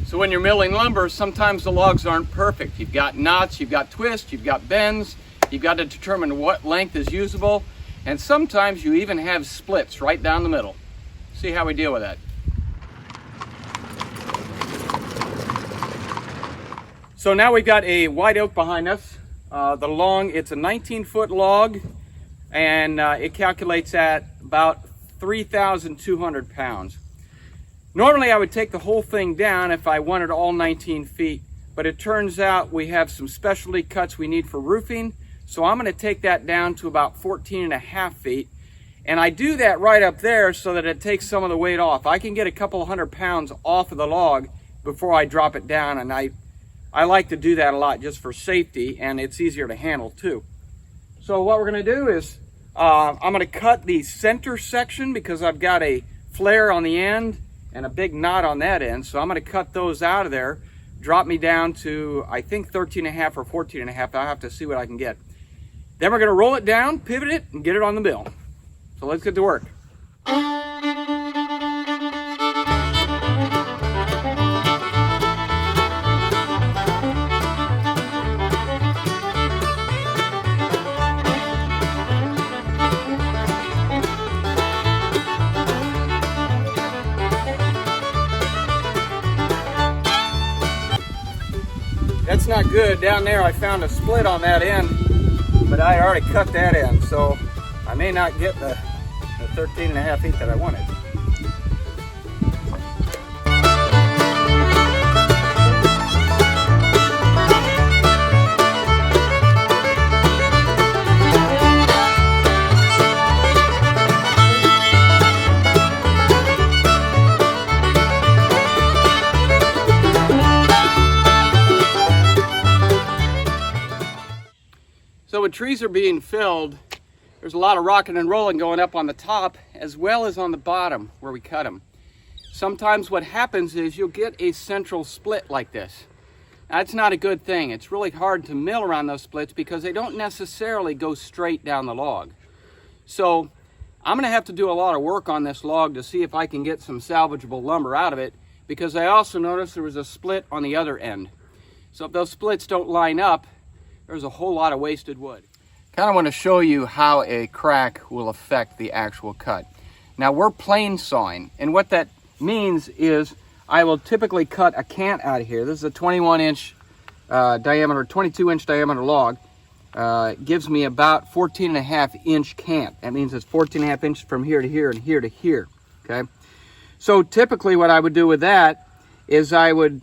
So when you're milling lumber, sometimes the logs aren't perfect. You've got knots, you've got twists, you've got bends, you've got to determine what length is usable, and sometimes you even have splits right down the middle. See how we deal with that. So now we've got a white oak behind us. It's a 19-foot log, and it calculates at about 3,200 pounds. Normally I would take the whole thing down if I wanted all 19 feet, but it turns out we have some specialty cuts we need for roofing, so I'm going to take that down to about 14.5 feet. And I do that right up there so that it takes some of the weight off. I can get a couple of 100 pounds off of the log before I drop it down, and I like to do that a lot just for safety, and it's easier to handle too. So what we're going to do is I'm going to cut the center section because I've got a flare on the end and a big knot on that end. So I'm going to cut those out of there, drop me down to, I think 13.5 or 14.5. I'll have to see what I can get. Then we're going to roll it down, pivot it, and get it on the mill. So let's get to work. That's not good. Down there I found a split on that end, but I already cut that end, so I may not get the 13.5 feet that I wanted. So when trees are being filled, there's a lot of rocking and rolling going up on the top as well as on the bottom where we cut them. Sometimes what happens is you'll get a central split like this. That's not a good thing. It's really hard to mill around those splits because they don't necessarily go straight down the log. So I'm going to have to do a lot of work on this log to see if I can get some salvageable lumber out of it, because I also noticed there was a split on the other end. So if those splits don't line up, there's a whole lot of wasted wood. Kind of want to show you how a crack will affect the actual cut. Now we're plane sawing, and what that means is I will typically cut a cant out of here. This is a 22-inch diameter log. It gives me about 14.5-inch cant. That means it's 14.5 inches from here to here and here to here. Okay. So typically what I would do with that is I would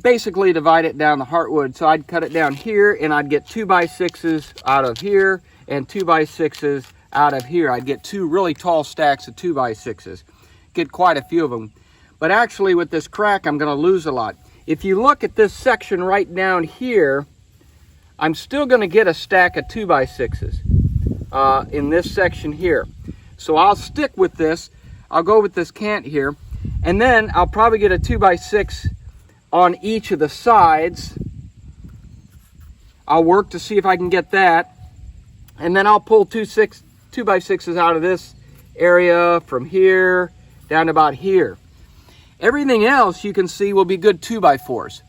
basically divide it down the heartwood. So I'd cut it down here, and I'd get 2x6s out of here and 2x6s out of here. I'd get two really tall stacks of 2x6s. Get quite a few of them. But actually with this crack, I'm going to lose a lot. If you look at this section right down here, I'm still going to get a stack of 2x6s in this section here. So I'll stick with this. I'll go with this cant here, and then I'll probably get a 2x6 on each of the sides. I'll work to see if I can get that, and then I'll pull 2x6s out of this area from here down to about here. Everything else you can see will be good 2x4s.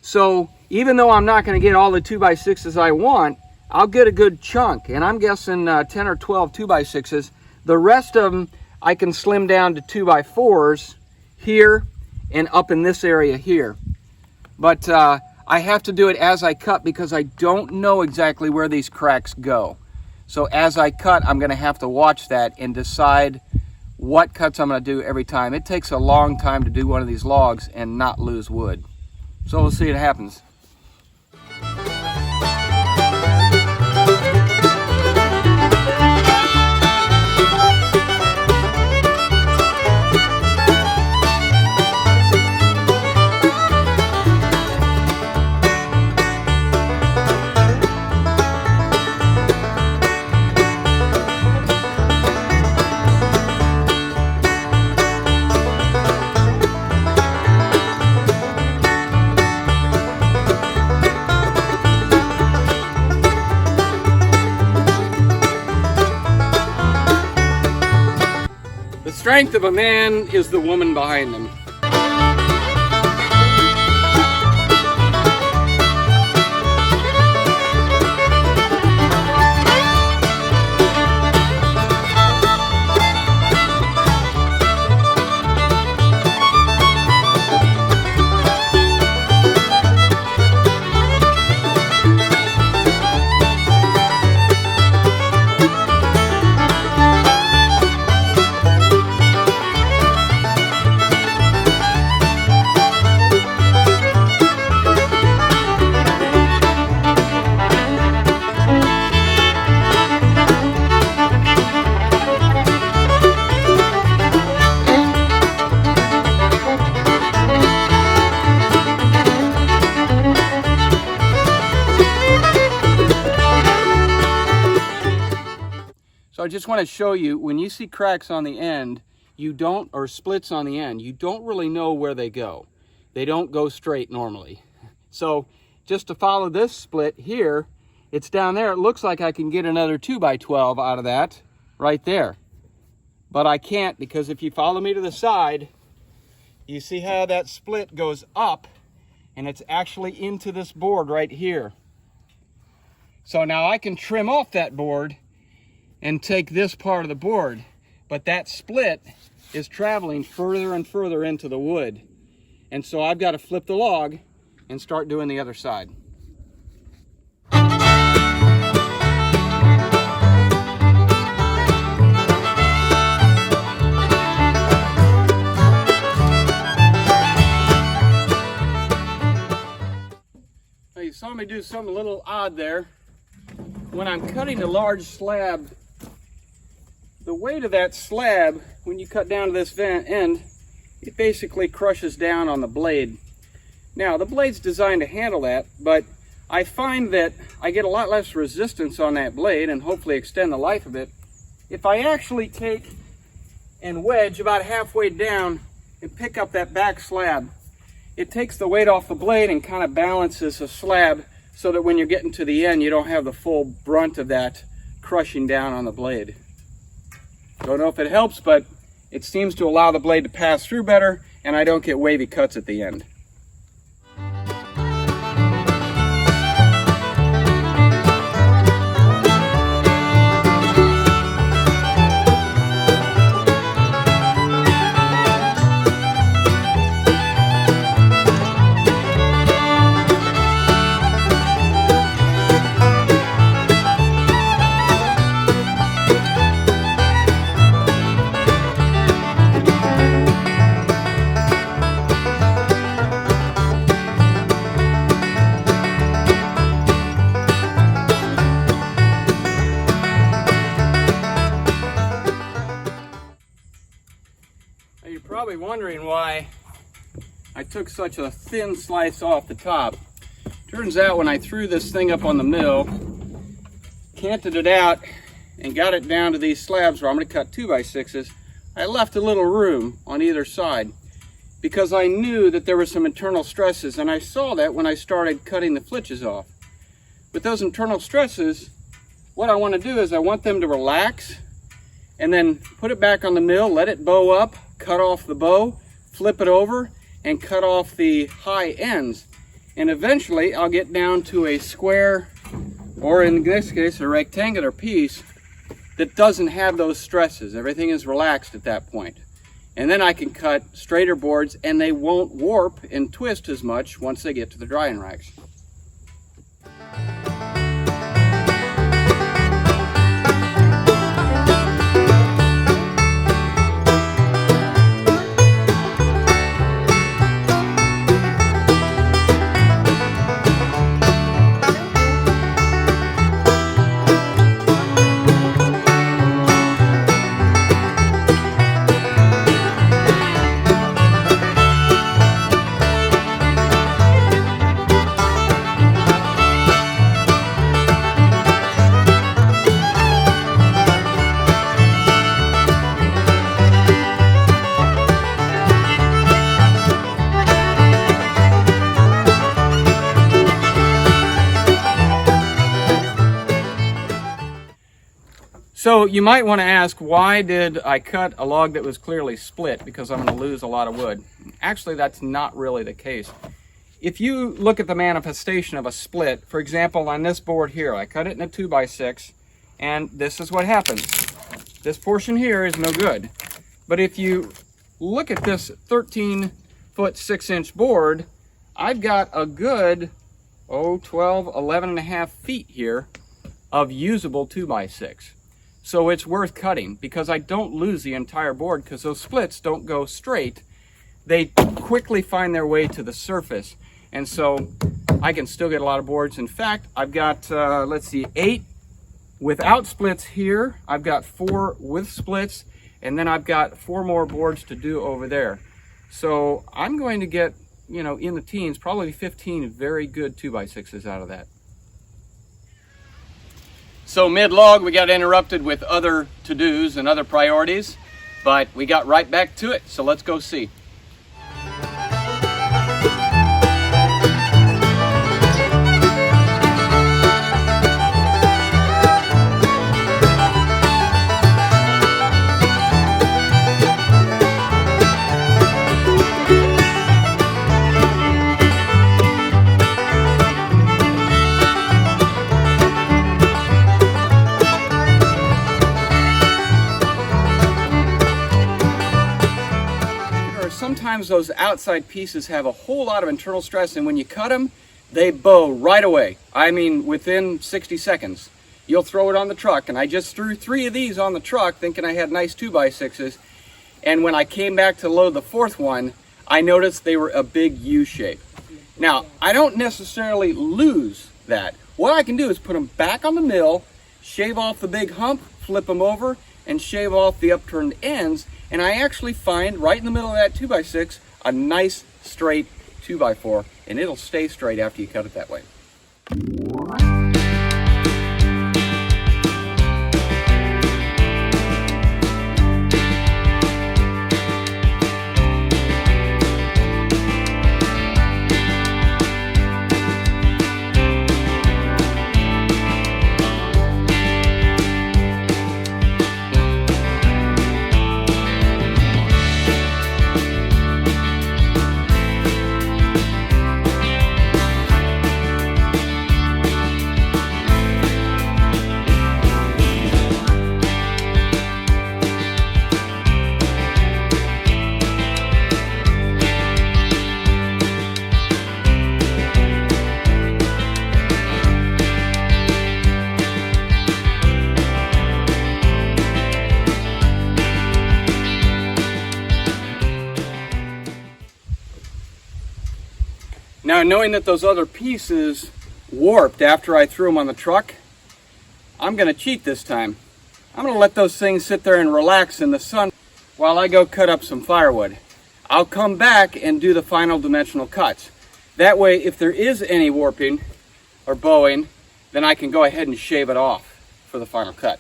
So even though I'm not going to get all the 2x6s I want, I'll get a good chunk, and I'm guessing 10 or 12 2x6s. The rest of them I can slim down to 2x4s here and up in this area here. But I have to do it as I cut because I don't know exactly where these cracks go. So as I cut, I'm going to have to watch that and decide what cuts I'm going to do every time. It takes a long time to do one of these logs and not lose wood. So we'll see what happens. The strength of a man is the woman behind him. I just want to show you, when you see cracks on the end, or splits on the end, you don't really know where they go. They don't go straight normally. So just to follow this split here, it's down there. It looks like I can get another 2x12 out of that right there. But I can't, because if you follow me to the side, you see how that split goes up, and it's actually into this board right here. So now I can trim off that board and take this part of the board, but that split is traveling further and further into the wood. And so I've got to flip the log and start doing the other side. Now you saw me do something a little odd there. When I'm cutting a large slab, the weight of that slab, when you cut down to this end, it basically crushes down on the blade. Now, the blade's designed to handle that, but I find that I get a lot less resistance on that blade and hopefully extend the life of it if I actually take and wedge about halfway down and pick up that back slab. It takes the weight off the blade and kind of balances the slab so that when you're getting to the end, you don't have the full brunt of that crushing down on the blade. Don't know if it helps, but it seems to allow the blade to pass through better, and I don't get wavy cuts at the end. You're probably wondering why I took such a thin slice off the top. Turns out when I threw this thing up on the mill, canted it out, and got it down to these slabs where I'm going to cut 2x6s, I left a little room on either side because I knew that there were some internal stresses, and I saw that when I started cutting the flitches off. With those internal stresses, what I want to do is I want them to relax and then put it back on the mill, let it bow up, cut off the bow, flip it over, and cut off the high ends. And eventually I'll get down to a square, or in this case a rectangular piece that doesn't have those stresses. Everything is relaxed at that point. And then I can cut straighter boards, and they won't warp and twist as much once they get to the drying racks. So you might want to ask, why did I cut a log that was clearly split? Because I'm going to lose a lot of wood. Actually, that's not really the case. If you look at the manifestation of a split, for example, on this board here, I cut it in a 2x6, and this is what happens. This portion here is no good. But if you look at this 13-foot 6-inch board, I've got a good, 12, 11 and a half feet here of usable 2x6. So it's worth cutting because I don't lose the entire board, because those splits don't go straight. They quickly find their way to the surface. And so I can still get a lot of boards. In fact, I've got, 8 without splits here. I've got 4 with splits, and then I've got 4 more boards to do over there. So I'm going to get, in the teens, probably 15 very good 2x6s out of that. So mid-log, we got interrupted with other to-dos and other priorities, but we got right back to it. So let's go see. Sometimes those outside pieces have a whole lot of internal stress, and when you cut them, they bow right away. I mean, within 60 seconds. You'll throw it on the truck, and I just threw 3 of these on the truck thinking I had nice 2x6s, and when I came back to load the 4th one, I noticed they were a big U shape. Now, I don't necessarily lose that. What I can do is put them back on the mill, shave off the big hump, flip them over, and shave off the upturned ends, and I actually find right in the middle of that 2x6 a nice straight 2x4, and it'll stay straight after you cut it that way. Now, knowing that those other pieces warped after I threw them on the truck, I'm going to cheat this time. I'm going to let those things sit there and relax in the sun while I go cut up some firewood. I'll come back and do the final dimensional cuts. That way, if there is any warping or bowing, then I can go ahead and shave it off for the final cut.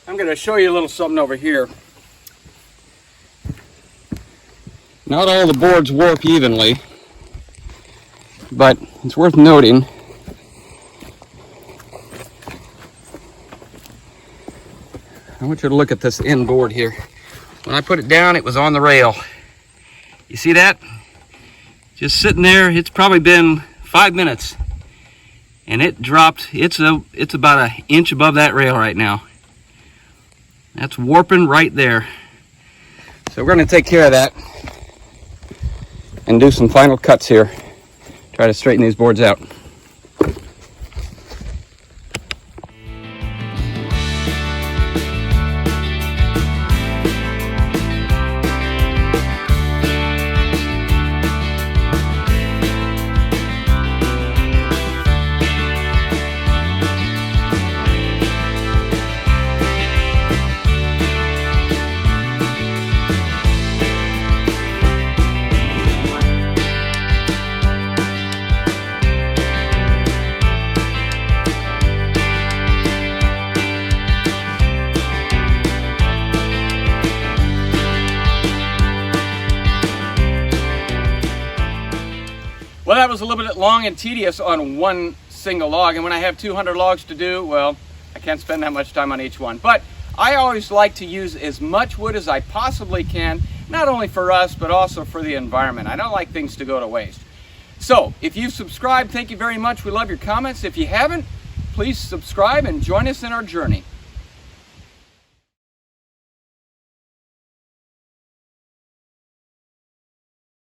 I'm going to show you a little something over here. Not all the boards warp evenly, but it's worth noting I want you to look at this end board here. When I put it down, it was on the rail. You see that? Just sitting there. It's probably been 5 minutes, and it dropped. It's about 1 inch above that rail right now. That's warping right there. So we're going to take care of that and do some final cuts here. Try to straighten these boards out. Well, that was a little bit long and tedious on one single log, and when I have 200 logs to do, well, I can't spend that much time on each one. But I always like to use as much wood as I possibly can, not only for us, but also for the environment. I don't like things to go to waste. So, if you've subscribed, thank you very much. We love your comments. If you haven't, please subscribe and join us in our journey.